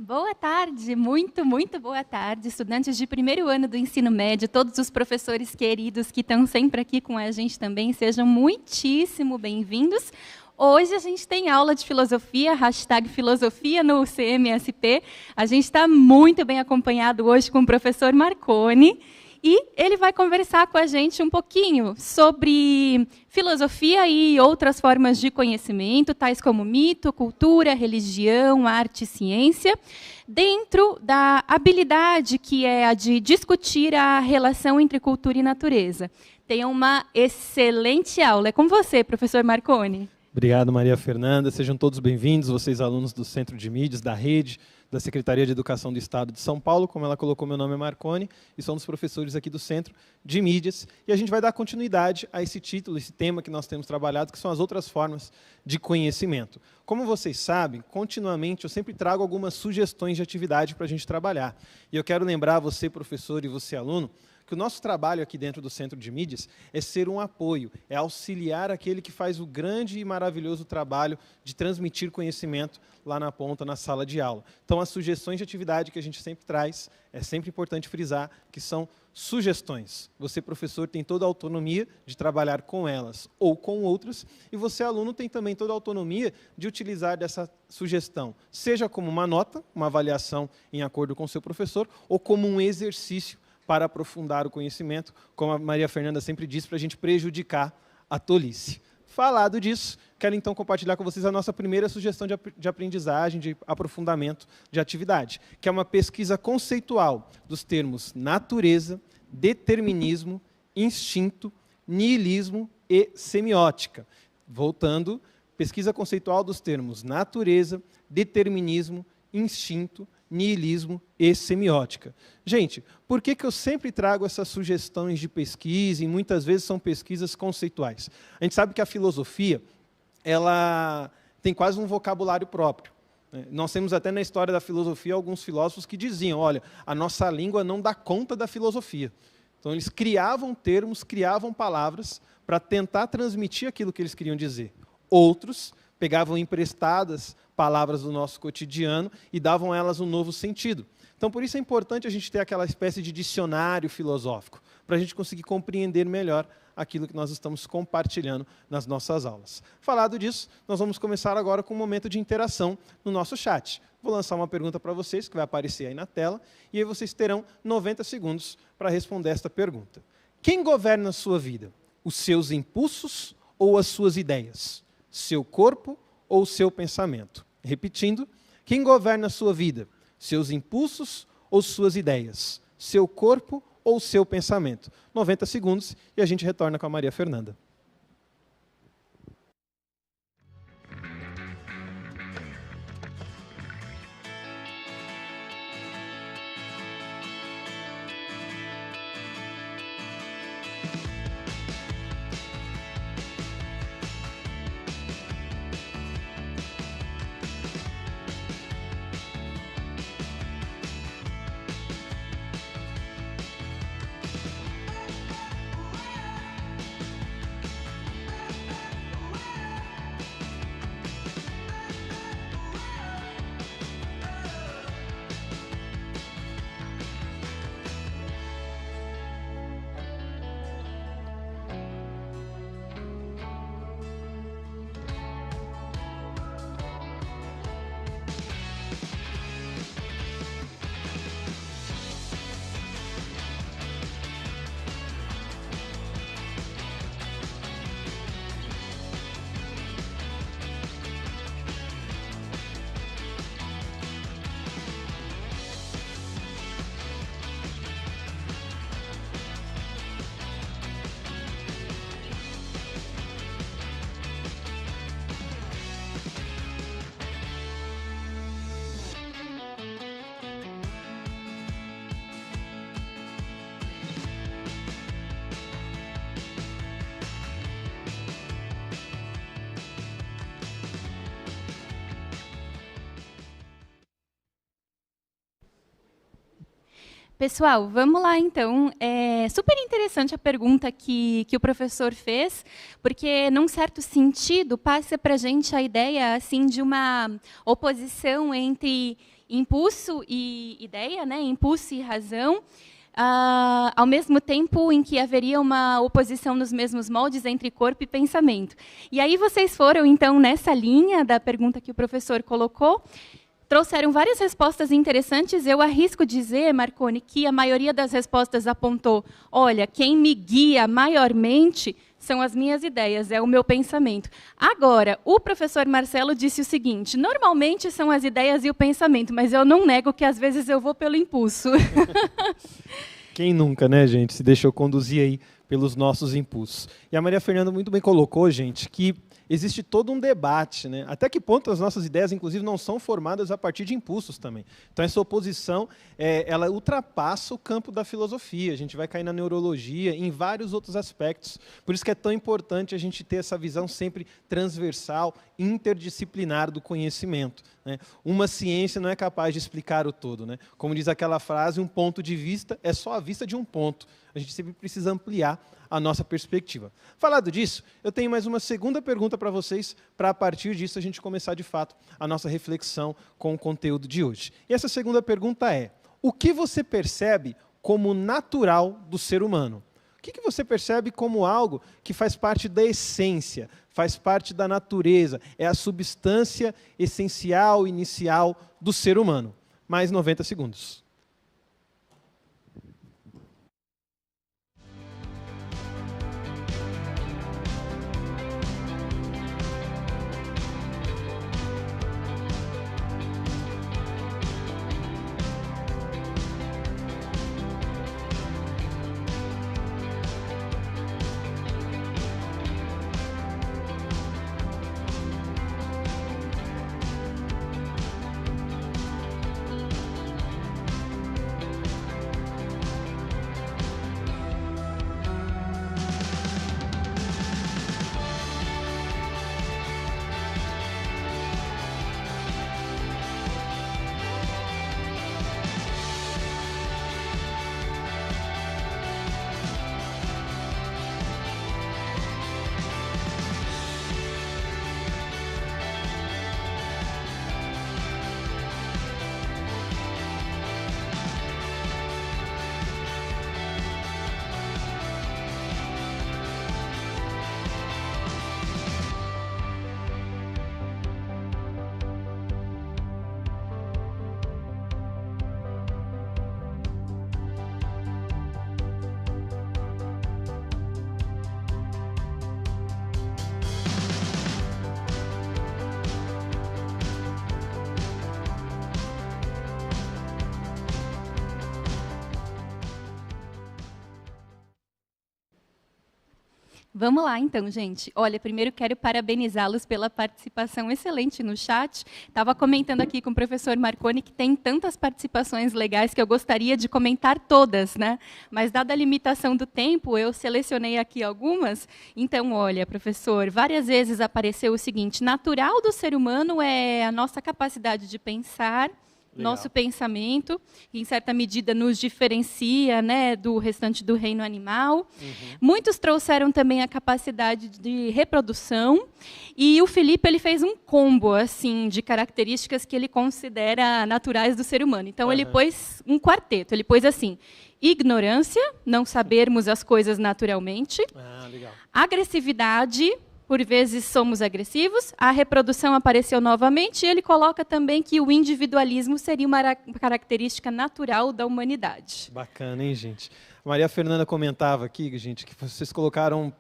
Boa tarde, muito boa tarde, estudantes de primeiro ano do ensino médio, todos os professores queridos que estão sempre aqui com a gente também, sejam muitíssimo bem-vindos. Hoje a gente tem aula de filosofia, #filosofia no CMSP. A gente está muito bem acompanhado hoje com o professor Marconi. E ele vai conversar com a gente um pouquinho sobre filosofia e outras formas de conhecimento, tais como mito, cultura, religião, arte e ciência, dentro da habilidade que é a de discutir a relação entre cultura e natureza. Tenha uma excelente aula. É com você, professor Marconi. Obrigado, Maria Fernanda. Sejam todos bem-vindos, vocês alunos do Centro de Mídias, da Rede, da Secretaria de Educação do Estado de São Paulo. Como ela colocou, meu nome é Marconi e somos professores aqui do Centro de Mídias. E a gente vai dar continuidade a esse título, esse tema que nós temos trabalhado, que são as outras formas de conhecimento. Como vocês sabem, continuamente eu sempre trago algumas sugestões de atividade para a gente trabalhar. E eu quero lembrar você, professor, e você, aluno, que o nosso trabalho aqui dentro do Centro de Mídias é ser um apoio, é auxiliar aquele que faz o grande e maravilhoso trabalho de transmitir conhecimento lá na ponta, na sala de aula. Então, as sugestões de atividade que a gente sempre traz, é sempre importante frisar que são sugestões. Você, professor, tem toda a autonomia de trabalhar com elas ou com outras, e você, aluno, tem também toda a autonomia de utilizar dessa sugestão, seja como uma nota, uma avaliação em acordo com o seu professor, ou como um exercício para aprofundar o conhecimento, como a Maria Fernanda sempre diz, para a gente prejudicar a tolice. Falado disso, quero então compartilhar com vocês a nossa primeira sugestão de aprendizagem, de aprofundamento de atividade, que é uma pesquisa conceitual dos termos natureza, determinismo, instinto, niilismo e semiótica. Voltando, pesquisa conceitual dos termos natureza, determinismo, instinto, niilismo e semiótica. Gente, por que eu sempre trago essas sugestões de pesquisa e muitas vezes são pesquisas conceituais? A gente sabe que a filosofia, ela tem quase um vocabulário próprio. Nós temos até na história da filosofia alguns filósofos que diziam, olha, a nossa língua não dá conta da filosofia. Então eles criavam termos, criavam palavras para tentar transmitir aquilo que eles queriam dizer. Outros pegavam emprestadas palavras do nosso cotidiano e davam a elas um novo sentido. Então, por isso é importante a gente ter aquela espécie de dicionário filosófico, para a gente conseguir compreender melhor aquilo que nós estamos compartilhando nas nossas aulas. Falado disso, nós vamos começar agora com um momento de interação no nosso chat. Vou lançar uma pergunta para vocês, que vai aparecer aí na tela, e aí vocês terão 90 segundos para responder esta pergunta. Quem governa a sua vida? Os seus impulsos ou as suas ideias? Seu corpo ou seu pensamento? Repetindo, quem governa a sua vida? Seus impulsos ou suas ideias? Seu corpo ou seu pensamento? 90 segundos e a gente retorna com a Maria Fernanda. Pessoal, vamos lá então. É super interessante a pergunta que o professor fez, porque, num certo sentido, passa para a gente a ideia assim, de uma oposição entre impulso e ideia, né? Impulso e razão, ao mesmo tempo em que haveria uma oposição nos mesmos moldes entre corpo e pensamento. E aí vocês foram, então, nessa linha da pergunta que o professor colocou, trouxeram várias respostas interessantes. Eu arrisco dizer, Marconi, que a maioria das respostas apontou, olha, quem me guia maiormente são as minhas ideias, é o meu pensamento. Agora, o professor Marcelo disse o seguinte, normalmente são as ideias e o pensamento, mas eu não nego que às vezes eu vou pelo impulso. Quem nunca, né, gente, se deixou conduzir aí pelos nossos impulsos. E a Maria Fernanda muito bem colocou, gente, que existe todo um debate, né? Até que ponto as nossas ideias, inclusive, não são formadas a partir de impulsos também. Então, essa oposição, ela ultrapassa o campo da filosofia. A gente vai cair na neurologia, em vários outros aspectos. Por isso que é tão importante a gente ter essa visão sempre transversal, interdisciplinar do conhecimento, né? Uma ciência não é capaz de explicar o todo, né? Como diz aquela frase, um ponto de vista é só a vista de um ponto. A gente sempre precisa ampliar a nossa perspectiva. Falado disso, eu tenho mais uma segunda pergunta para vocês, para a partir disso a gente começar de fato a nossa reflexão com o conteúdo de hoje. E essa segunda pergunta é, o que você percebe como natural do ser humano? O que você percebe como algo que faz parte da essência, faz parte da natureza, é a substância essencial, inicial do ser humano? Mais 90 segundos. Vamos lá, então, gente. Olha, primeiro quero parabenizá-los pela participação excelente no chat. Estava comentando aqui com o professor Marconi que tem tantas participações legais que eu gostaria de comentar todas, né? Mas, dada a limitação do tempo, eu selecionei aqui algumas. Então, olha, professor, várias vezes apareceu o seguinte, natural do ser humano é a nossa capacidade de pensar, Legal. Nosso pensamento, que em certa medida nos diferencia, né, do restante do reino animal. Muitos trouxeram também a capacidade de reprodução, e o Felipe ele fez um combo assim de características que ele considera naturais do ser humano. Então ele pôs um quarteto, ele pôs assim: ignorância, não sabermos as coisas naturalmente, legal. Agressividade, por vezes somos agressivos, a reprodução apareceu novamente, e ele coloca também que o individualismo seria uma característica natural da humanidade. Bacana, hein, gente? A Maria Fernanda comentava aqui, gente, que vocês colocaram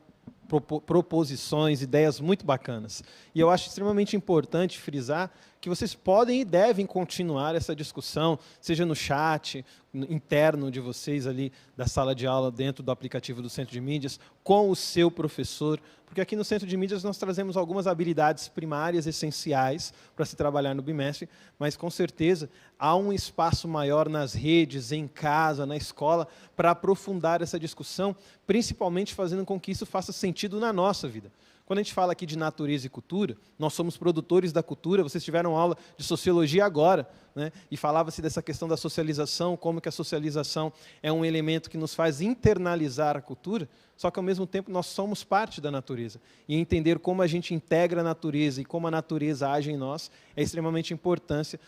proposições, ideias muito bacanas. E eu acho extremamente importante frisar que vocês podem e devem continuar essa discussão, seja no chat interno de vocês ali da sala de aula dentro do aplicativo do Centro de Mídias, com o seu professor, porque aqui no Centro de Mídias nós trazemos algumas habilidades primárias essenciais para se trabalhar no bimestre, mas com certeza há um espaço maior nas redes, em casa, na escola, para aprofundar essa discussão, principalmente fazendo com que isso faça sentido na nossa vida. Quando a gente fala aqui de natureza e cultura, nós somos produtores da cultura. Vocês tiveram aula de sociologia agora, né? E falava-se dessa questão da socialização, como que a socialização é um elemento que nos faz internalizar a cultura, só que, ao mesmo tempo, nós somos parte da natureza. E entender como a gente integra a natureza e como a natureza age em nós é extremamente importante,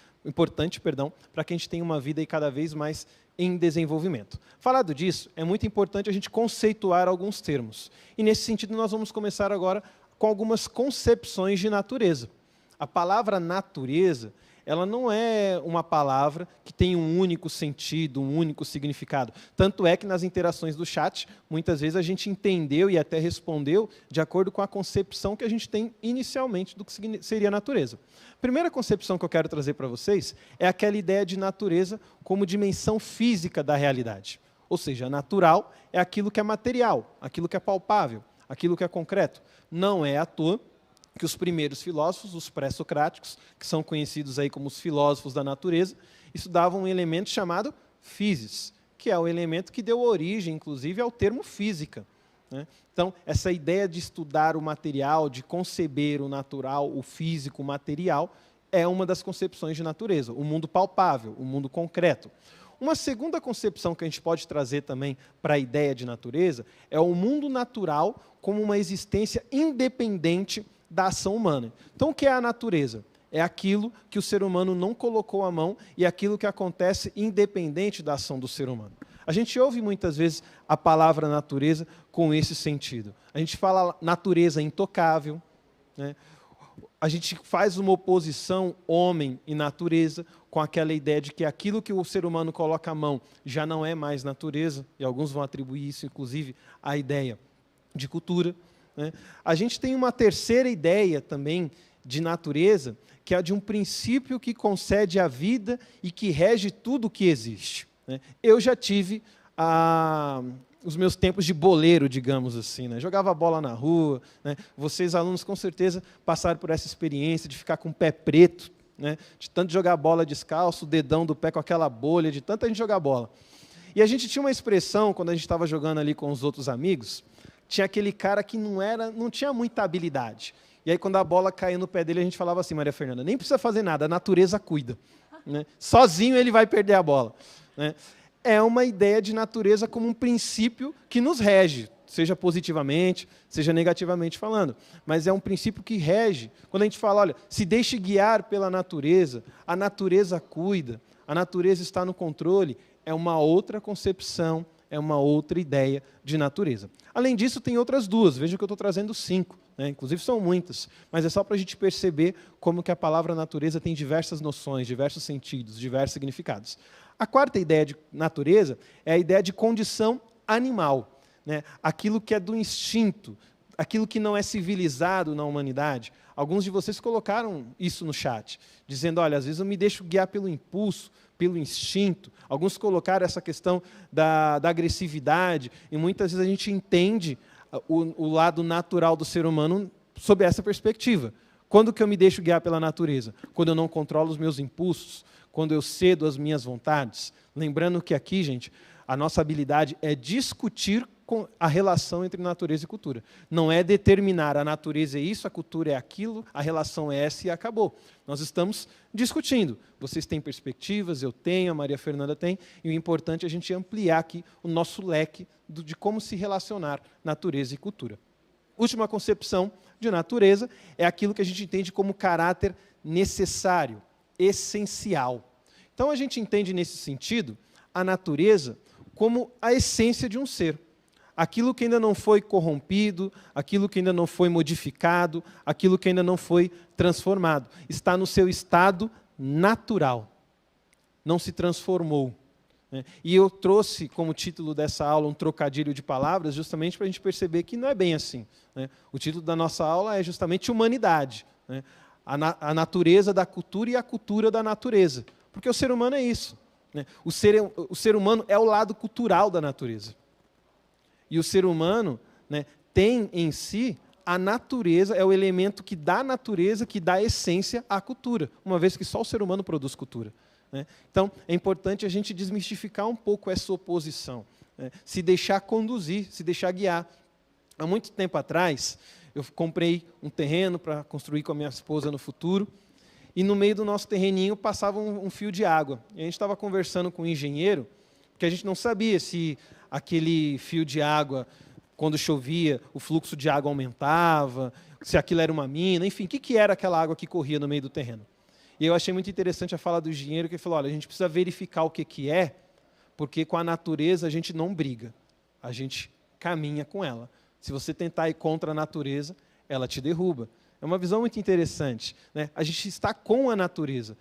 para que a gente tenha uma vida aí cada vez mais em desenvolvimento. Falado disso, é muito importante a gente conceituar alguns termos. E, nesse sentido, nós vamos começar agora com algumas concepções de natureza. A palavra natureza, ela não é uma palavra que tem um único sentido, um único significado. Tanto é que nas interações do chat, muitas vezes a gente entendeu e até respondeu de acordo com a concepção que a gente tem inicialmente do que seria natureza. A primeira concepção que eu quero trazer para vocês é aquela ideia de natureza como dimensão física da realidade. Ou seja, natural é aquilo que é material, aquilo que é palpável, aquilo que é concreto. Não é à toa que os primeiros filósofos, os pré-socráticos, que são conhecidos aí como os filósofos da natureza, estudavam um elemento chamado physis, que é o elemento que deu origem, inclusive, ao termo física, né? Então, essa ideia de estudar o material, de conceber o natural, o físico, o material, é uma das concepções de natureza, o mundo palpável, o mundo concreto. Uma segunda concepção que a gente pode trazer também para a ideia de natureza é o mundo natural como uma existência independente da ação humana. Então, o que é a natureza? É aquilo que o ser humano não colocou a mão e aquilo que acontece independente da ação do ser humano. A gente ouve muitas vezes a palavra natureza com esse sentido. A gente fala natureza intocável, né? A gente faz uma oposição homem e natureza com aquela ideia de que aquilo que o ser humano coloca a mão já não é mais natureza, e alguns vão atribuir isso, inclusive, à ideia de cultura, né? A gente tem uma terceira ideia também de natureza, que é a de um princípio que concede a vida e que rege tudo o que existe, né? Eu já tive os meus tempos de boleiro, digamos assim, né? Jogava bola na rua, né? Vocês, alunos, com certeza passaram por essa experiência de ficar com o pé preto, né? De tanto jogar bola descalço, o dedão do pé com aquela bolha, de tanta gente jogar bola. E a gente tinha uma expressão, quando a gente estava jogando ali com os outros amigos, tinha aquele cara que não tinha muita habilidade. E aí, quando a bola caía no pé dele, a gente falava assim: Maria Fernanda, nem precisa fazer nada, a natureza cuida, né? Sozinho ele vai perder a bola, né? É uma ideia de natureza como um princípio que nos rege, seja positivamente, seja negativamente falando. Mas é um princípio que rege. Quando a gente fala, olha, se deixe guiar pela natureza, a natureza cuida, a natureza está no controle, é uma outra concepção, é uma outra ideia de natureza. Além disso, tem outras duas. Veja que eu estou trazendo 5, né? Inclusive são muitas, mas é só para a gente perceber como que a palavra natureza tem diversas noções, diversos sentidos, diversos significados. A quarta ideia de natureza é a ideia de condição animal, né? Aquilo que é do instinto, aquilo que não é civilizado na humanidade. Alguns de vocês colocaram isso no chat, dizendo, olha, às vezes eu me deixo guiar pelo impulso, pelo instinto. Alguns colocaram essa questão da agressividade, e muitas vezes a gente entende o lado natural do ser humano sob essa perspectiva. Quando que eu me deixo guiar pela natureza? Quando eu não controlo os meus impulsos, quando eu cedo às minhas vontades. Lembrando que aqui, gente, a nossa habilidade é discutir com a relação entre natureza e cultura. Não é determinar a natureza é isso, a cultura é aquilo, a relação é essa e acabou. Nós estamos discutindo. Vocês têm perspectivas, eu tenho, a Maria Fernanda tem, e o importante é a gente ampliar aqui o nosso leque de como se relacionar natureza e cultura. Última concepção de natureza é aquilo que a gente entende como caráter necessário, essencial. Então, a gente entende, nesse sentido, a natureza como a essência de um ser. Aquilo que ainda não foi corrompido, aquilo que ainda não foi modificado, aquilo que ainda não foi transformado. Está no seu estado natural. Não se transformou, né? E eu trouxe como título dessa aula um trocadilho de palavras justamente para a gente perceber que não é bem assim, né? O título da nossa aula é justamente Humanidade, né? A natureza da cultura e a cultura da natureza. Porque o ser humano é isso, né? O ser humano é o lado cultural da natureza. E o ser humano, né, tem em si a natureza, é o elemento que dá natureza, que dá essência à cultura, uma vez que só o ser humano produz cultura, né? Então, é importante a gente desmistificar um pouco essa oposição, né? Se deixar conduzir, se deixar guiar. Há muito tempo atrás, eu comprei um terreno para construir com a minha esposa no futuro, e no meio do nosso terreninho passava um fio de água. E a gente estava conversando com o engenheiro, porque a gente não sabia se aquele fio de água, quando chovia, o fluxo de água aumentava, se aquilo era uma mina, enfim, o que era aquela água que corria no meio do terreno. E eu achei muito interessante a fala do engenheiro, que ele falou, olha, a gente precisa verificar o que é, porque com a natureza a gente não briga, a gente caminha com ela. Se você tentar ir contra a natureza, ela te derruba. É uma visão muito interessante, né? A gente está com a natureza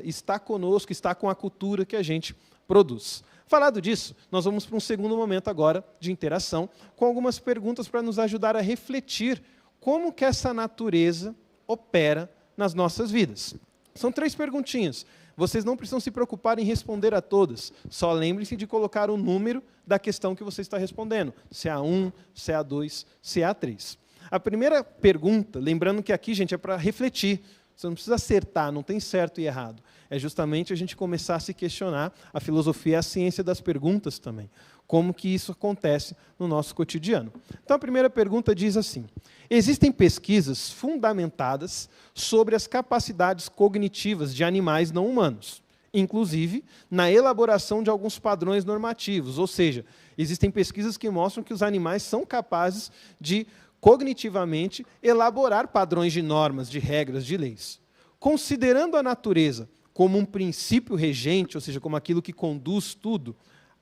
está conosco, está com a cultura que a gente produz. Falado disso, nós vamos para um segundo momento agora de interação, com algumas perguntas para nos ajudar a refletir como que essa natureza opera nas nossas vidas. São 3 perguntinhas. Vocês não precisam se preocupar em responder a todas, só lembrem-se de colocar o número da questão que você está respondendo, se é a 1, se é a 2, se é a 3. A primeira pergunta, lembrando que aqui, gente, é para refletir, você não precisa acertar, não tem certo e errado. É justamente a gente começar a se questionar, a filosofia é a ciência das perguntas também, como que isso acontece no nosso cotidiano. Então, a primeira pergunta diz assim, existem pesquisas fundamentadas sobre as capacidades cognitivas de animais não humanos, inclusive na elaboração de alguns padrões normativos, ou seja, existem pesquisas que mostram que os animais são capazes de cognitivamente elaborar padrões de normas, de regras, de leis. Considerando a natureza como um princípio regente, ou seja, como aquilo que conduz tudo,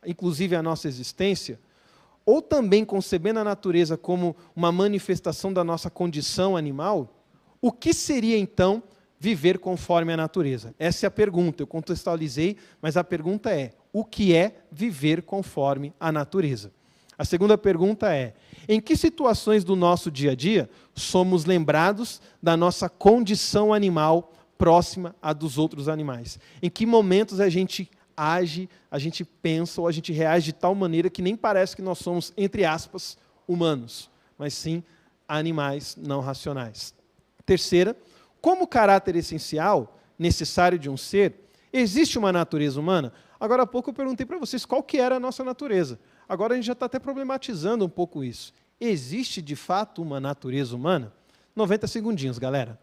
inclusive a nossa existência, ou também concebendo a natureza como uma manifestação da nossa condição animal, o que seria, então, viver conforme a natureza? Essa é a pergunta, eu contextualizei, mas a pergunta é, o que é viver conforme a natureza? A segunda pergunta é, em que situações do nosso dia a dia somos lembrados da nossa condição animal próxima à dos outros animais? Em que momentos a gente age, a gente pensa ou a gente reage de tal maneira que nem parece que nós somos, entre aspas, humanos, mas sim animais não racionais? Terceira, como caráter essencial, necessário de um ser, existe uma natureza humana? Agora há pouco eu perguntei para vocês qual que era a nossa natureza. Agora a gente já está até problematizando um pouco isso. Existe, de fato, uma natureza humana? 90 segundinhos, galera.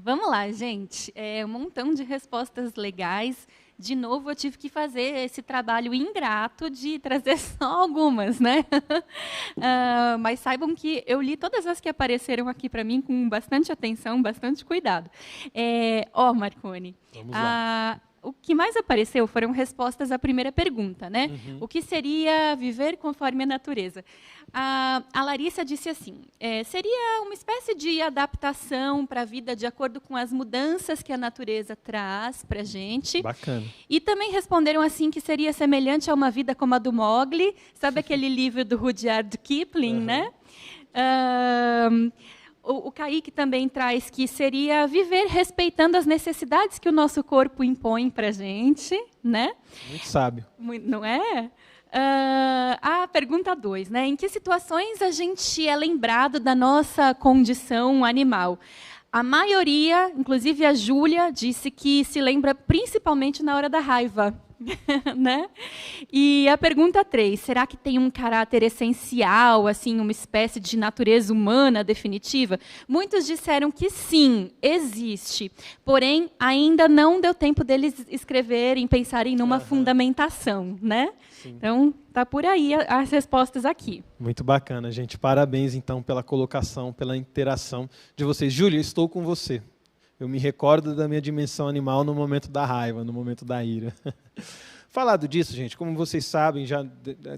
Vamos lá, gente. Um montão de respostas legais. De novo, eu tive que fazer esse trabalho ingrato de trazer só algumas, né? Mas saibam que eu li todas as que apareceram aqui para mim com bastante atenção, bastante cuidado. Marconi. Vamos lá. O que mais apareceu foram respostas à primeira pergunta, né? Uhum. O que seria viver conforme a natureza? A Larissa disse assim, seria uma espécie de adaptação para a vida de acordo com as mudanças que a natureza traz para a gente. Bacana. E também responderam assim que seria semelhante a uma vida como a do Mowgli, sabe aquele livro do Rudyard Kipling, uhum. né? o Kaique também traz que seria viver respeitando as necessidades que o nosso corpo impõe para a gente, né? Muito sábio. Não é? A pergunta 2, né? Em que situações a gente é lembrado da nossa condição animal? A maioria, inclusive a Júlia, disse que se lembra principalmente na hora da raiva. Né? E a pergunta 3, será que tem um caráter essencial, assim, uma espécie de natureza humana definitiva? Muitos disseram que sim, existe. Porém, ainda não deu tempo deles escreverem, pensarem numa fundamentação, né? Sim. Então, tá por aí as respostas aqui. Muito bacana, gente. Parabéns, então, pela colocação, pela interação de vocês. Júlia, estou com você. Eu me recordo da minha dimensão animal no momento da raiva, no momento da ira. Falado disso, gente, como vocês sabem, já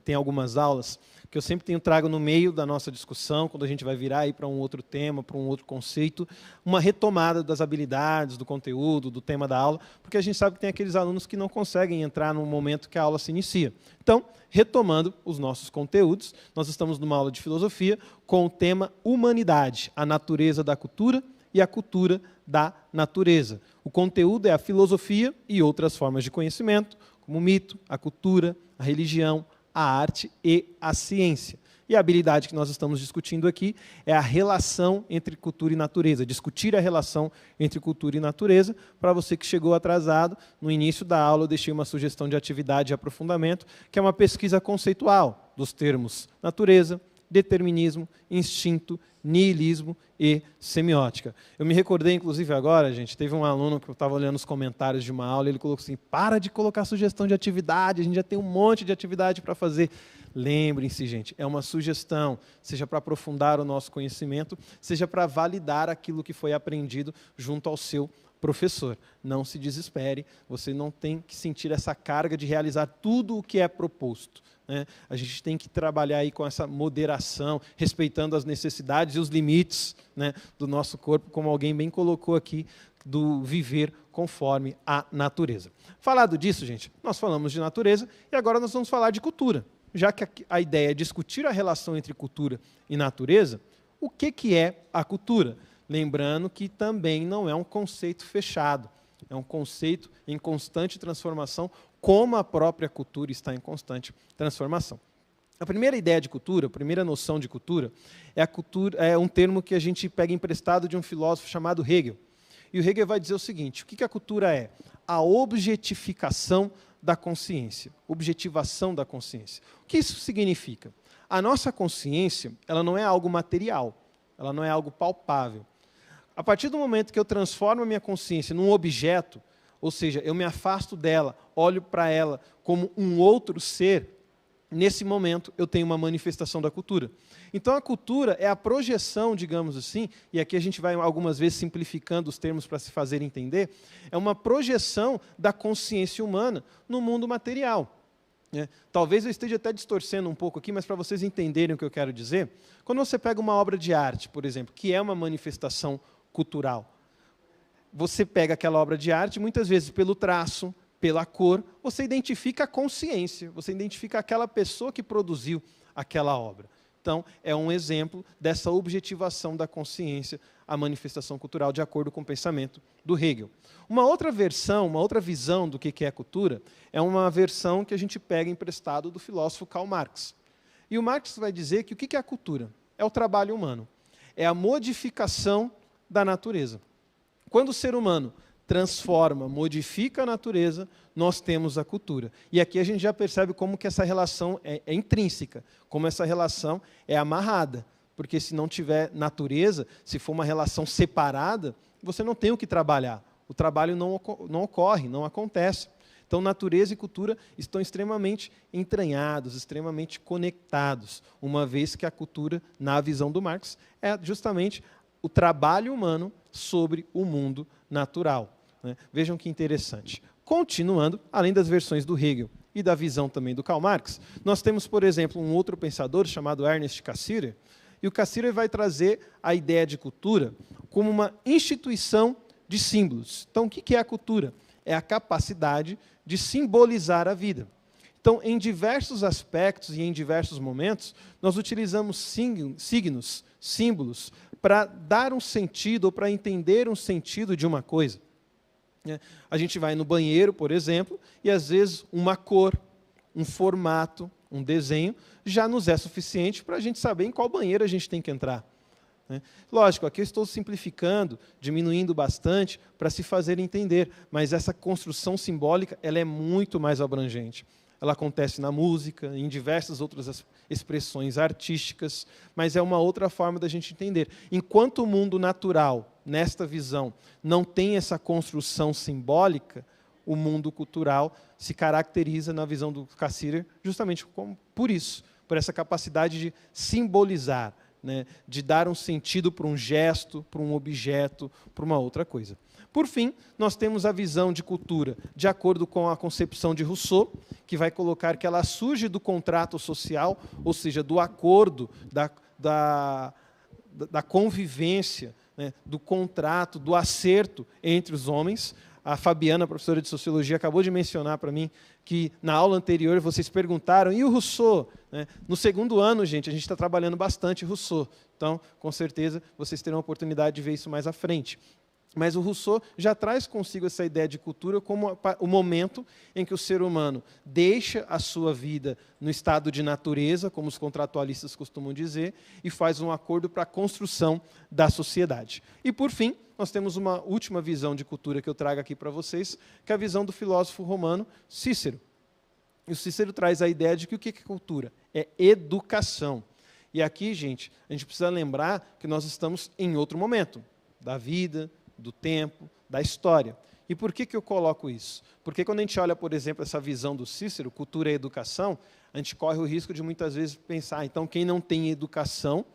tem algumas aulas que eu sempre trago no meio da nossa discussão, quando a gente vai virar para um outro tema, para um outro conceito, uma retomada das habilidades, do conteúdo, do tema da aula, porque a gente sabe que tem aqueles alunos que não conseguem entrar no momento que a aula se inicia. Então, retomando os nossos conteúdos, nós estamos numa aula de filosofia com o tema Humanidade, a natureza da cultura e a cultura da natureza. O conteúdo é a filosofia e outras formas de conhecimento, como o mito, a cultura, a religião, a arte e a ciência. E a habilidade que nós estamos discutindo aqui é a relação entre cultura e natureza, discutir a relação entre cultura e natureza. Para você que chegou atrasado, no início da aula eu deixei uma sugestão de atividade de aprofundamento, que é uma pesquisa conceitual dos termos natureza, determinismo, instinto, niilismo e semiótica. Eu me recordei, inclusive, agora, gente, teve um aluno que eu estava olhando os comentários de uma aula, ele colocou assim, para de colocar sugestão de atividade, a gente já tem um monte de atividade para fazer. Lembrem-se, gente, é uma sugestão, seja para aprofundar o nosso conhecimento, seja para validar aquilo que foi aprendido junto ao seu professor. Não se desespere, você não tem que sentir essa carga de realizar tudo o que é proposto. Né? A gente tem que trabalhar aí com essa moderação, respeitando as necessidades e os limites, né, do nosso corpo, como alguém bem colocou aqui, do viver conforme a natureza. Falado disso, gente, nós falamos de natureza e agora nós vamos falar de cultura. Já que a ideia é discutir a relação entre cultura e natureza, o que é a cultura? Lembrando que também não é um conceito fechado, é um conceito em constante transformação, como a própria cultura está em constante transformação. A primeira ideia de cultura, a primeira noção de cultura, é um termo que a gente pega emprestado de um filósofo chamado Hegel. E o Hegel vai dizer o seguinte, o que a cultura é? A objetificação da consciência, objetivação da consciência. O que isso significa? A nossa consciência, ela não é algo material, ela não é algo palpável. A partir do momento que eu transformo a minha consciência num objeto, ou seja, eu me afasto dela, olho para ela como um outro ser, nesse momento eu tenho uma manifestação da cultura. Então a cultura é a projeção, digamos assim, e aqui a gente vai algumas vezes simplificando os termos para se fazer entender, é uma projeção da consciência humana no mundo material. Talvez eu esteja até distorcendo um pouco aqui, mas para vocês entenderem o que eu quero dizer, quando você pega uma obra de arte, por exemplo, que é uma manifestação cultural, você pega aquela obra de arte, muitas vezes pelo traço, pela cor, você identifica a consciência, você identifica aquela pessoa que produziu aquela obra. Então, é um exemplo dessa objetivação da consciência, a manifestação cultural, de acordo com o pensamento do Hegel. Uma outra versão, uma outra visão do que é cultura, é uma versão que a gente pega emprestado do filósofo Karl Marx. E o Marx vai dizer que o que é a cultura? É o trabalho humano, é a modificação da natureza. Quando o ser humano transforma, modifica a natureza, nós temos a cultura. E aqui a gente já percebe como que essa relação é intrínseca, como essa relação é amarrada. Porque se não tiver natureza, se for uma relação separada, você não tem o que trabalhar. O trabalho não ocorre, não acontece. Então, natureza e cultura estão extremamente entranhados, extremamente conectados, uma vez que a cultura, na visão do Marx, é justamente o trabalho humano sobre o mundo natural. Né? Vejam que interessante. Continuando, além das versões do Hegel e da visão também do Karl Marx, nós temos, por exemplo, um outro pensador chamado Ernest Cassirer, e o Cassirer vai trazer a ideia de cultura como uma instituição de símbolos. Então, o que é a cultura? É a capacidade de simbolizar a vida. Então, em diversos aspectos e em diversos momentos, nós utilizamos signos, símbolos, para dar um sentido ou para entender um sentido de uma coisa. A gente vai no banheiro, por exemplo, e às vezes uma cor, um formato, um desenho, já nos é suficiente para a gente saber em qual banheiro a gente tem que entrar. Lógico, aqui eu estou simplificando, diminuindo bastante para se fazer entender, mas essa construção simbólica ela é muito mais abrangente. Ela acontece na música, em diversas outras expressões artísticas, mas é uma outra forma da gente entender. Enquanto o mundo natural, nesta visão, não tem essa construção simbólica, o mundo cultural se caracteriza, na visão do Cassirer, justamente por isso, por essa capacidade de simbolizar, de dar um sentido para um gesto, para um objeto, para uma outra coisa. Por fim, nós temos a visão de cultura, de acordo com a concepção de Rousseau, que vai colocar que ela surge do contrato social, ou seja, do acordo, da convivência, do contrato, do acerto entre os homens. A Fabiana, professora de Sociologia, acabou de mencionar para mim que, na aula anterior, vocês perguntaram, e o Rousseau? No segundo ano, gente, a gente está trabalhando bastante Rousseau. Então, com certeza, vocês terão a oportunidade de ver isso mais à frente. Mas o Rousseau já traz consigo essa ideia de cultura como o momento em que o ser humano deixa a sua vida no estado de natureza, como os contratualistas costumam dizer, e faz um acordo para a construção da sociedade. E, por fim, nós temos uma última visão de cultura que eu trago aqui para vocês, que é a visão do filósofo romano Cícero. E o Cícero traz a ideia de que o que é cultura? É educação. E aqui, gente, a gente precisa lembrar que nós estamos em outro momento da vida, do tempo, da história. E por que eu coloco isso? Porque quando a gente olha, por exemplo, essa visão do Cícero, cultura e educação, a gente corre o risco de muitas vezes pensar, então quem não tem educação,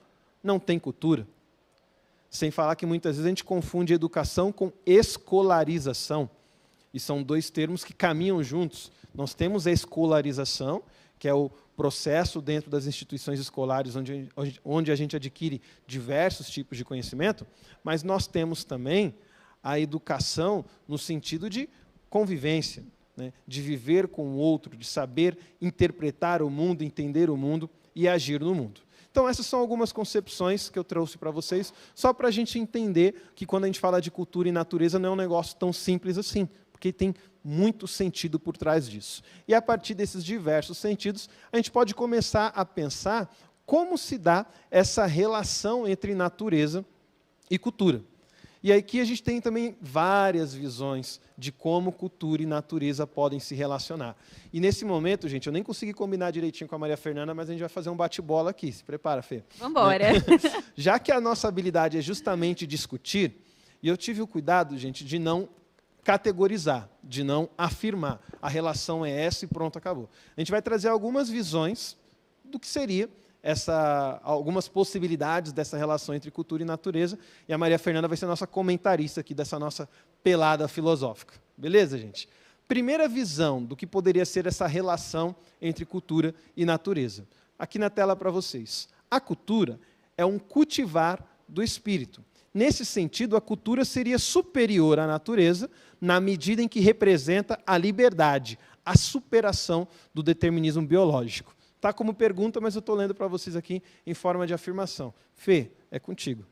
não tem cultura. Sem falar que muitas vezes a gente confunde educação com escolarização. E são dois termos que caminham juntos. Nós temos a escolarização, que é o processo dentro das instituições escolares onde a gente adquire diversos tipos de conhecimento, mas nós temos também a educação no sentido de convivência, de viver com o outro, de saber interpretar o mundo, entender o mundo e agir no mundo. Então, essas são algumas concepções que eu trouxe para vocês, só para a gente entender que quando a gente fala de cultura e natureza não é um negócio tão simples assim, porque tem muito sentido por trás disso. E a partir desses diversos sentidos, a gente pode começar a pensar como se dá essa relação entre natureza e cultura. E aqui a gente tem também várias visões de como cultura e natureza podem se relacionar. E nesse momento, gente, eu nem consegui combinar direitinho com a Maria Fernanda, mas a gente vai fazer um bate-bola aqui. Se prepara, Fê. Vamos embora. Já que a nossa habilidade é justamente discutir, e eu tive o cuidado, gente, de não categorizar, de não afirmar. A relação é essa e pronto, acabou. A gente vai trazer algumas visões do que seria algumas possibilidades dessa relação entre cultura e natureza, e a Maria Fernanda vai ser a nossa comentarista aqui dessa nossa pelada filosófica. Beleza, gente? Primeira visão do que poderia ser essa relação entre cultura e natureza. Aqui na tela para vocês. A cultura é um cultivar do espírito. Nesse sentido, a cultura seria superior à natureza, na medida em que representa a liberdade, a superação do determinismo biológico. Está como pergunta, mas eu estou lendo para vocês aqui em forma de afirmação. Fê, é contigo.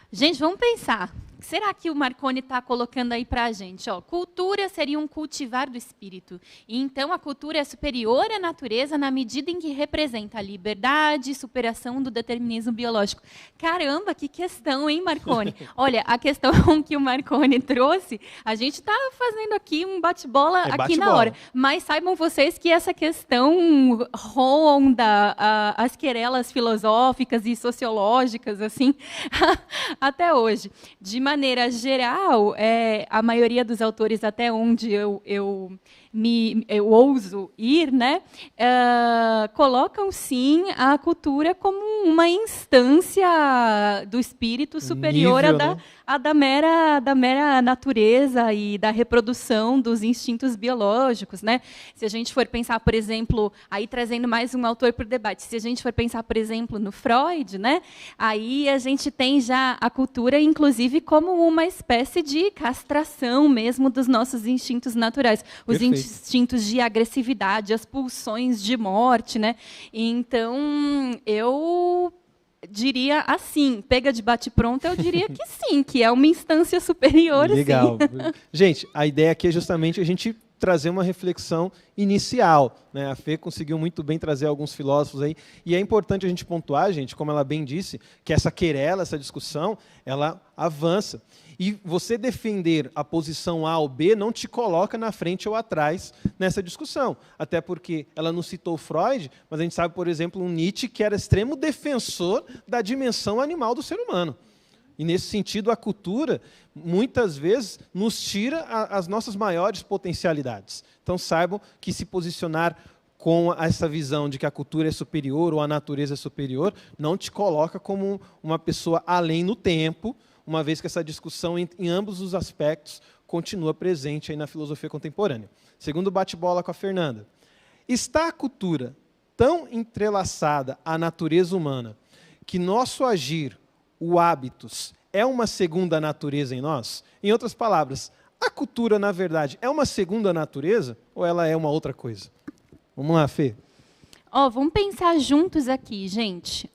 Gente, vamos pensar. Será que o Marconi está colocando aí para a gente? Cultura seria um cultivar do espírito. E então a cultura é superior à natureza na medida em que representa a liberdade e superação do determinismo biológico. Caramba, que questão, hein, Marconi? Olha, a questão que o Marconi trouxe, a gente está fazendo aqui um bate-bola aqui na hora. Mas saibam vocês que essa questão ronda as querelas filosóficas e sociológicas, assim, até hoje. De maneira geral, a maioria dos autores, até onde eu ouso ir, colocam, sim, a cultura como uma instância do espírito superior à da mera natureza e da reprodução dos instintos biológicos. Se a gente for pensar, por exemplo, aí trazendo mais um autor para o debate, se a gente for pensar, por exemplo, no Freud, aí a gente tem já a cultura, inclusive, como uma espécie de castração mesmo dos nossos instintos naturais. Os instintos de agressividade, as pulsões de morte, né? Então, eu diria assim, pega de bate-pronto, eu diria que sim, que é uma instância superior. Legal. Assim. Gente, a ideia aqui é justamente a gente trazer uma reflexão inicial, né? A Fê conseguiu muito bem trazer alguns filósofos aí, e é importante a gente pontuar, gente, como ela bem disse, que essa querela, essa discussão, ela avança. E você defender a posição A ou B não te coloca na frente ou atrás nessa discussão. Até porque ela não citou Freud, mas a gente sabe, por exemplo, um Nietzsche que era extremo defensor da dimensão animal do ser humano. E, nesse sentido, a cultura, muitas vezes, nos tira as nossas maiores potencialidades. Então, saibam que se posicionar com essa visão de que a cultura é superior ou a natureza é superior, não te coloca como uma pessoa além no tempo, uma vez que essa discussão em ambos os aspectos continua presente aí na filosofia contemporânea. Segundo bate-bola com a Fernanda. Está a cultura tão entrelaçada à natureza humana que nosso agir, o hábitos, é uma segunda natureza em nós? Em outras palavras, a cultura, na verdade, é uma segunda natureza ou ela é uma outra coisa? Vamos lá, Fê. Vamos pensar juntos aqui, gente.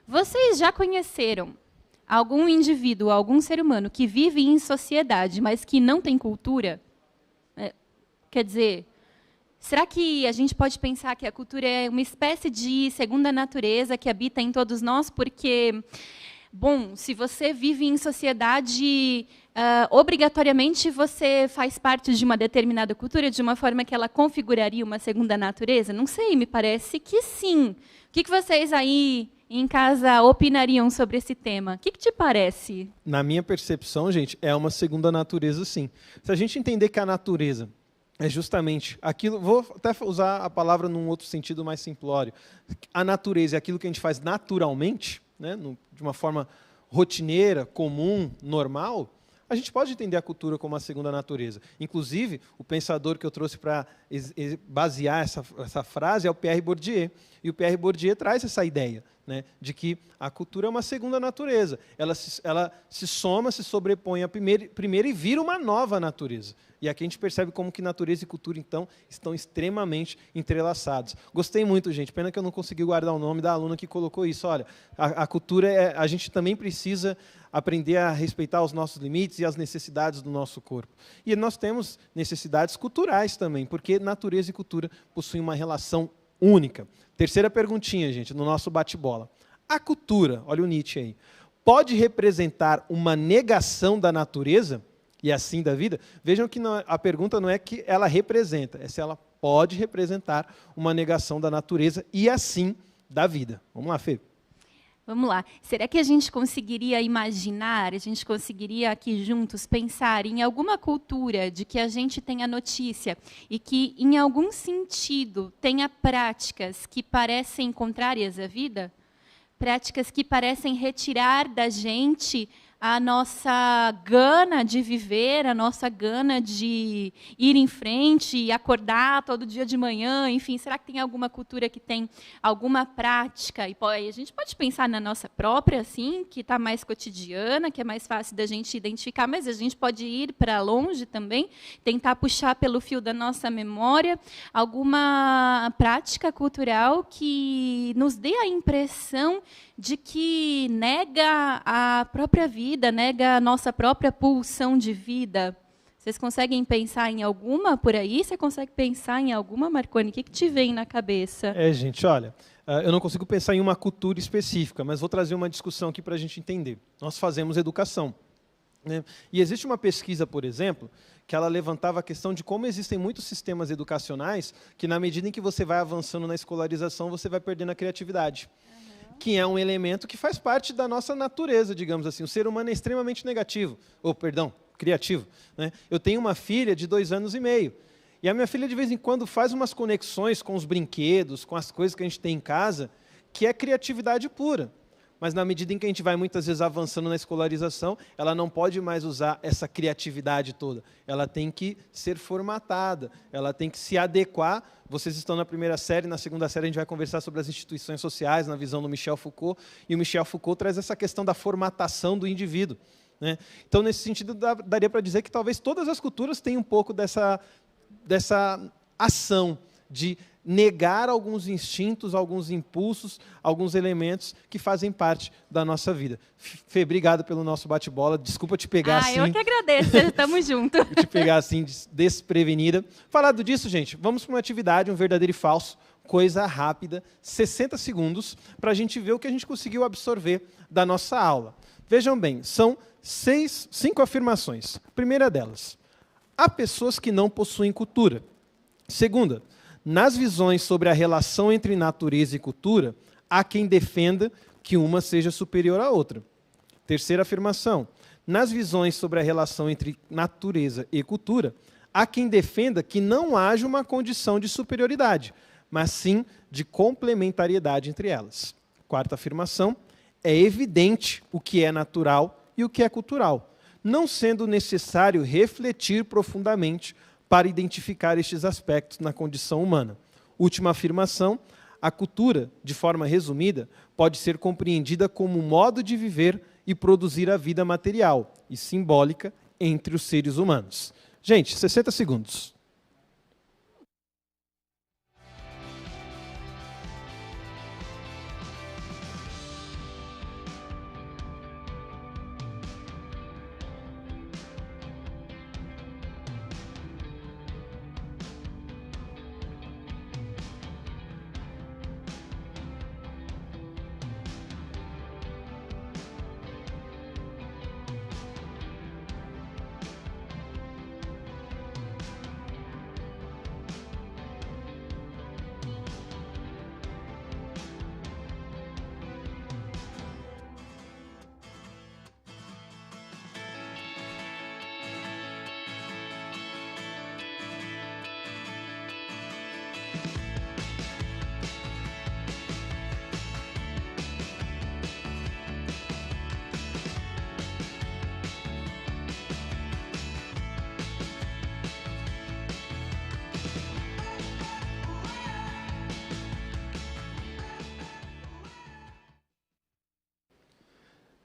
Vocês já conheceram algum indivíduo, algum ser humano que vive em sociedade, mas que não tem cultura? Quer dizer, será que a gente pode pensar que a cultura é uma espécie de segunda natureza que habita em todos nós? Porque, bom, se você vive em sociedade, obrigatoriamente você faz parte de uma determinada cultura, de uma forma que ela configuraria uma segunda natureza? Não sei, me parece que sim. O que vocês aí em casa opinariam sobre esse tema? O que te parece? Na minha percepção, gente, é uma segunda natureza, sim. Se a gente entender que a natureza é justamente aquilo, vou até usar a palavra num outro sentido mais simplório, a natureza é aquilo que a gente faz naturalmente, né, de uma forma rotineira, comum, normal, a gente pode entender a cultura como a segunda natureza. Inclusive, o pensador que eu trouxe para basear essa frase é o Pierre Bourdieu. E o Pierre Bourdieu traz essa ideia, né, de que a cultura é uma segunda natureza. Ela se soma, se sobrepõe à primeira e vira uma nova natureza. E aqui a gente percebe como que natureza e cultura, então, estão extremamente entrelaçados. Gostei muito, gente. Pena que eu não consegui guardar o nome da aluna que colocou isso. Olha, a cultura, a gente também precisa aprender a respeitar os nossos limites e as necessidades do nosso corpo. E nós temos necessidades culturais também, porque natureza e cultura possuem uma relação única. Terceira perguntinha, gente, no nosso bate-bola. A cultura, olha o Nietzsche aí, pode representar uma negação da natureza e assim da vida? Vejam que a pergunta não é que ela representa, é se ela pode representar uma negação da natureza e assim da vida. Vamos lá, Fê. Vamos lá. Será que a gente conseguiria imaginar, a gente conseguiria aqui juntos pensar em alguma cultura de que a gente tenha notícia e que, em algum sentido, tenha práticas que parecem contrárias à vida? Práticas que parecem retirar da gente a nossa gana de viver, a nossa gana de ir em frente e acordar todo dia de manhã, enfim, será que tem alguma cultura que tem alguma prática? E a gente pode pensar na nossa própria, assim, que está mais cotidiana, que é mais fácil da gente identificar, mas a gente pode ir para longe também, tentar puxar pelo fio da nossa memória alguma prática cultural que nos dê a impressão de que nega a própria vida, nega a nossa própria pulsão de vida. Vocês conseguem pensar em alguma por aí? Você consegue pensar em alguma, Marconi? O que te vem na cabeça? Gente, olha, eu não consigo pensar em uma cultura específica, mas vou trazer uma discussão aqui para a gente entender. Nós fazemos educação, né? E existe uma pesquisa, por exemplo, que ela levantava a questão de como existem muitos sistemas educacionais que, na medida em que você vai avançando na escolarização, você vai perdendo a criatividade. Que é um elemento que faz parte da nossa natureza, digamos assim. O ser humano é extremamente criativo, né? Eu tenho uma filha de 2 anos e meio. E a minha filha, de vez em quando, faz umas conexões com os brinquedos, com as coisas que a gente tem em casa, que é criatividade pura. Mas, na medida em que a gente vai, muitas vezes, avançando na escolarização, ela não pode mais usar essa criatividade toda. Ela tem que ser formatada, ela tem que se adequar. Vocês estão na primeira série, na segunda série a gente vai conversar sobre as instituições sociais, na visão do Michel Foucault, e o Michel Foucault traz essa questão da formatação do indivíduo, né? Então, nesse sentido, daria para dizer que talvez todas as culturas tenham um pouco dessa dessa ação de negar alguns instintos, alguns impulsos, alguns elementos que fazem parte da nossa vida. Fê, obrigado pelo nosso bate-bola. Desculpa te pegar assim. Eu que agradeço, estamos juntos. Te pegar assim, desprevenida. Falado disso, gente, vamos para uma atividade, um verdadeiro e falso, coisa rápida, 60 segundos, para a gente ver o que a gente conseguiu absorver da nossa aula. Vejam bem, são 5 afirmações. Primeira delas, há pessoas que não possuem cultura. Segunda, nas visões sobre a relação entre natureza e cultura, há quem defenda que uma seja superior à outra. Terceira afirmação, nas visões sobre a relação entre natureza e cultura, há quem defenda que não haja uma condição de superioridade, mas sim de complementariedade entre elas. Quarta afirmação, é evidente o que é natural e o que é cultural, não sendo necessário refletir profundamente para identificar estes aspectos na condição humana. Última afirmação, a cultura, de forma resumida, pode ser compreendida como um modo de viver e produzir a vida material e simbólica entre os seres humanos. Gente, 60 segundos.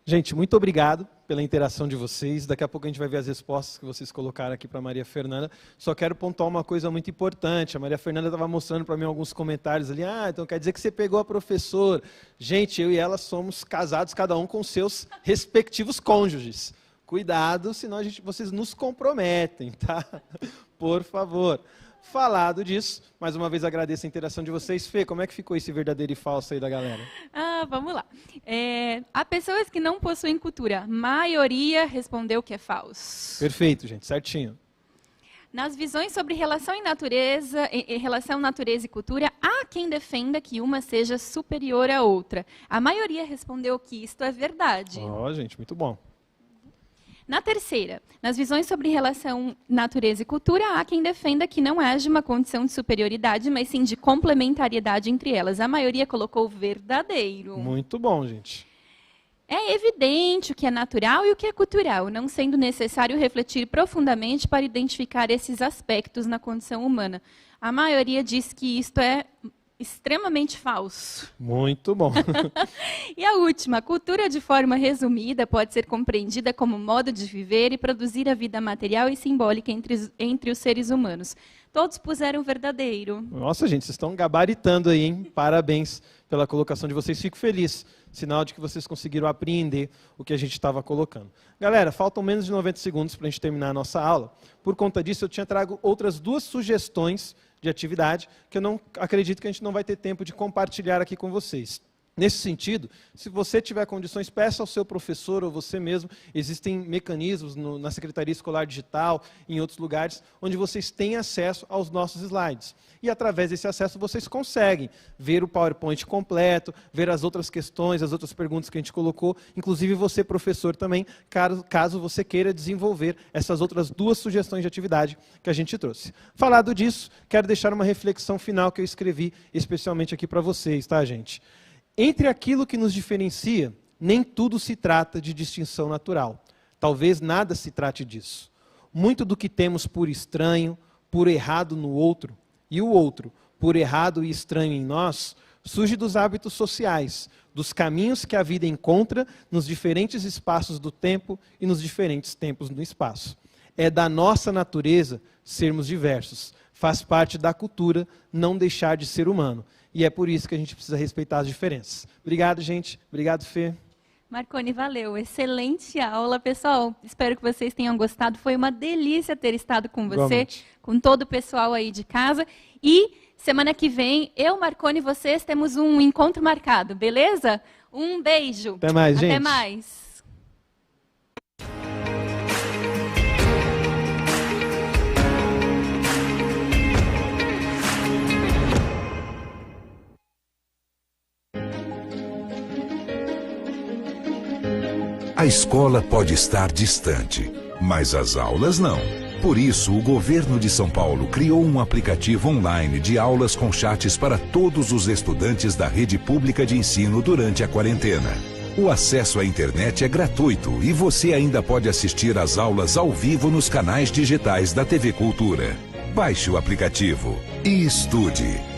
Gente, muito obrigado pela interação de vocês. Daqui a pouco a gente vai ver as respostas que vocês colocaram aqui para a Maria Fernanda. Só quero pontuar uma coisa muito importante. A Maria Fernanda estava mostrando para mim alguns comentários ali. Então quer dizer que você pegou a professora. Gente, eu e ela somos casados, cada um com seus respectivos cônjuges. Cuidado, senão vocês nos comprometem, tá? Por favor. Falado disso, mais uma vez agradeço a interação de vocês. Fê, como é que ficou esse verdadeiro e falso aí da galera? Vamos lá. Há pessoas que não possuem cultura. A maioria respondeu que é falso. Perfeito, gente, certinho. Nas visões sobre relação natureza e cultura, há quem defenda que uma seja superior à outra. A maioria respondeu que isto é verdade. Gente, muito bom. Na terceira, nas visões sobre relação natureza e cultura, há quem defenda que não haja uma condição de superioridade, mas sim de complementariedade entre elas. A maioria colocou verdadeiro. Muito bom, gente. É evidente o que é natural e o que é cultural, não sendo necessário refletir profundamente para identificar esses aspectos na condição humana. A maioria diz que isto é extremamente falso. Muito bom. E a última, a cultura de forma resumida pode ser compreendida como modo de viver e produzir a vida material e simbólica entre os seres humanos. Todos puseram verdadeiro. Nossa, gente, vocês estão gabaritando aí, hein? Parabéns pela colocação de vocês. Fico feliz. Sinal de que vocês conseguiram apreender o que a gente estava colocando. Galera, faltam menos de 90 segundos para a gente terminar a nossa aula. Por conta disso, eu tinha trago outras 2 sugestões de atividade que eu não acredito que a gente não vai ter tempo de compartilhar aqui com vocês. Nesse sentido, se você tiver condições, peça ao seu professor ou você mesmo. Existem mecanismos na Secretaria Escolar Digital, em outros lugares, onde vocês têm acesso aos nossos slides. E através desse acesso vocês conseguem ver o PowerPoint completo, ver as outras questões, as outras perguntas que a gente colocou, inclusive você, professor, também, caso você queira desenvolver essas outras 2 sugestões de atividade que a gente trouxe. Falado disso, quero deixar uma reflexão final que eu escrevi especialmente aqui para vocês, tá, gente? Entre aquilo que nos diferencia, nem tudo se trata de distinção natural. Talvez nada se trate disso. Muito do que temos por estranho, por errado no outro, e o outro, por errado e estranho em nós, surge dos hábitos sociais, dos caminhos que a vida encontra nos diferentes espaços do tempo e nos diferentes tempos no espaço. É da nossa natureza sermos diversos. Faz parte da cultura não deixar de ser humano. E é por isso que a gente precisa respeitar as diferenças. Obrigado, gente. Obrigado, Fê. Marconi, valeu. Excelente aula, pessoal. Espero que vocês tenham gostado. Foi uma delícia ter estado com você, Igualmente. com todo o pessoal aí de casa. E semana que vem, eu, Marconi e vocês temos um encontro marcado, beleza? Um beijo. Até mais, gente. Até mais. A escola pode estar distante, mas as aulas não. Por isso, o governo de São Paulo criou um aplicativo online de aulas com chats para todos os estudantes da rede pública de ensino durante a quarentena. O acesso à internet é gratuito e você ainda pode assistir às aulas ao vivo nos canais digitais da TV Cultura. Baixe o aplicativo e estude.